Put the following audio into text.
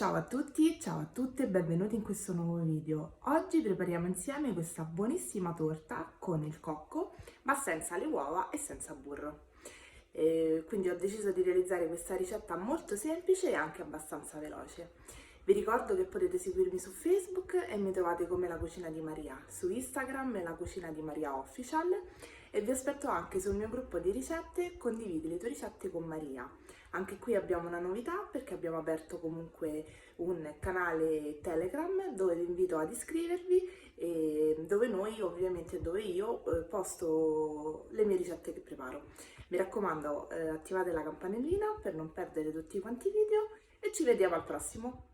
Ciao a tutti, ciao a tutte, benvenuti in questo nuovo video. Oggi prepariamo insieme questa buonissima torta con il cocco, ma senza le uova e senza burro. Quindi ho deciso di realizzare questa ricetta molto semplice e anche abbastanza veloce. Vi ricordo che potete seguirmi su Facebook e mi trovate come La Cucina di Maria, su Instagram è La Cucina di Maria Official e vi aspetto anche sul mio gruppo di ricette Condividi le tue ricette con Maria. Anche qui abbiamo una novità perché abbiamo aperto comunque un canale Telegram dove vi invito ad iscrivervi e dove io posto le mie ricette che preparo. Mi raccomando, attivate la campanellina per non perdere tutti quanti i video e ci vediamo al prossimo.